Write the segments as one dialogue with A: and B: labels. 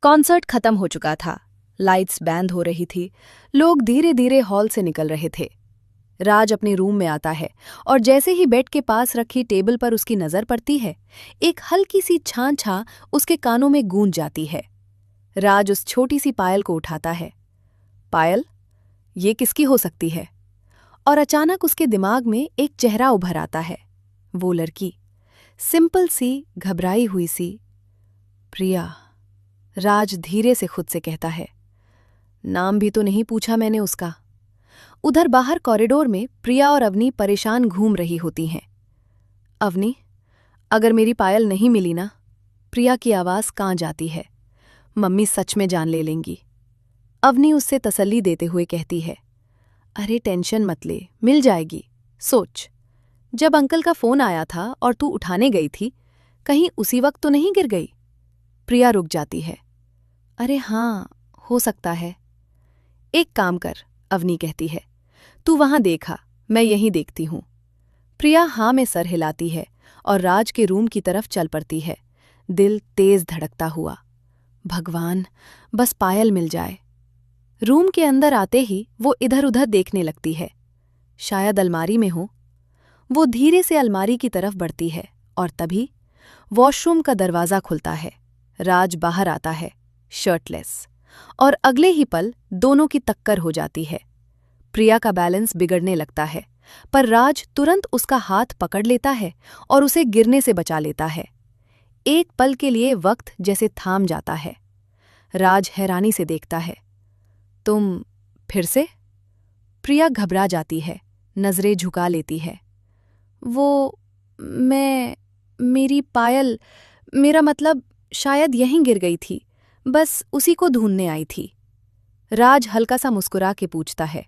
A: Concert खत्म हो चुका था। लाइट्स बैंड हो रही थी। लोग धीरे धीरे हॉल से निकल रहे थे। राज अपने रूम में आता है और जैसे ही बेड के पास रखी टेबल पर उसकी नजर पड़ती है, एक हल्की सी छां छां उसके कानों में गूंज जाती है। राज उस छोटी सी पायल को उठाता है। पायल, ये किसकी हो सकती है? और अचानक उसके दिमाग में एक चेहरा उभर आता है। वो लड़की, सिंपल सी, घबराई हुई सी। प्रिया, राज धीरे से खुद से कहता है। नाम भी तो नहीं पूछा मैंने उसका। उधर बाहर कॉरिडोर में प्रिया और अवनी परेशान घूम रही होती हैं। अवनी, अगर मेरी पायल नहीं मिली ना। प्रिया की आवाज कांप जाती है। मम्मी सच में जान ले लेंगी। अवनी उससे तसल्ली देते हुए कहती है। अरे टेंशन मत ले, मिल जाएगी। सोच, जब अंकल का फोन आया था और तू उठाने गई थी, कहीं उसी वक्त तो नहीं गिर गई? प्रिया रुक जाती है। अरे हाँ, हो सकता है। एक काम कर, अवनी कहती है। तू वहां देखा, मैं यहीं देखती हूं। प्रिया हाँ में सर हिलाती है और राज के रूम की तरफ चल पड़ती है, दिल तेज धड़कता हुआ। भगवान, बस पायल मिल जाए। रूम के अंदर आते ही वो इधर उधर देखने लगती है। शायद अलमारी में हो। वो धीरे से अलमारी की तरफ बढ़ती है और तभी वॉशरूम का दरवाज़ा खुलता है। राज बाहर आता है, शर्टलेस, और अगले ही पल दोनों की टक्कर हो जाती है। प्रिया का बैलेंस बिगड़ने लगता है, पर राज तुरंत उसका हाथ पकड़ लेता है और उसे गिरने से बचा लेता है। एक पल के लिए वक्त जैसे थाम जाता है। राज हैरानी से देखता है। तुम फिर से? प्रिया घबरा जाती है, नजरें झुका लेती है। मेरी पायल, मेरा मतलब शायद यहीं गिर गई थी, बस उसी को ढूंढने आई थी। राज हल्का सा मुस्कुरा के पूछता है।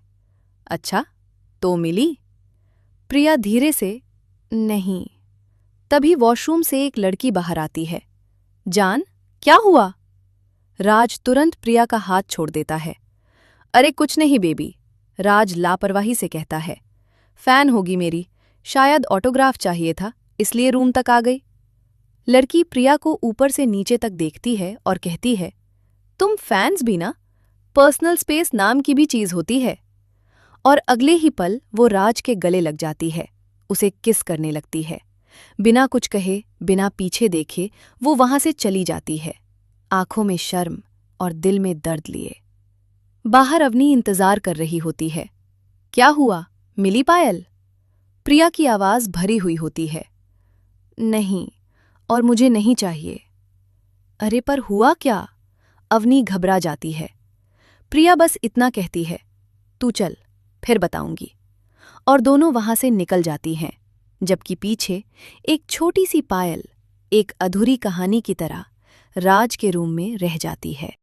A: अच्छा, तो मिली? प्रिया धीरे से, नहीं। तभी वॉशरूम से एक लड़की बाहर आती है। जान, क्या हुआ? राज तुरंत प्रिया का हाथ छोड़ देता है। अरे कुछ नहीं बेबी, राज लापरवाही से कहता है। फैन होगी मेरी, शायद ऑटोग्राफ चाहिए था, इसलिए रूम तक आ गई। लड़की प्रिया को ऊपर से नीचे तक देखती है और कहती है। तुम फैंस भी ना? पर्सनल स्पेस नाम की भी चीज होती है। और अगले ही पल वो राज के गले लग जाती है, उसे किस करने लगती है। बिना कुछ कहे, बिना पीछे देखे वो वहां से चली जाती है, आंखों में शर्म और दिल में दर्द लिए। बाहर अवनी इंतजार कर रही होती है। क्या हुआ, मिली पायल? प्रिया की आवाज भरी हुई होती है। नहीं, और मुझे नहीं चाहिए। अरे पर हुआ क्या? अवनी घबरा जाती है। प्रिया बस इतना कहती है, तू चल, फिर बताऊंगी। और दोनों वहां से निकल जाती हैं, जबकि पीछे एक छोटी सी पायल, एक अधूरी कहानी की तरह, राज के रूम में रह जाती है।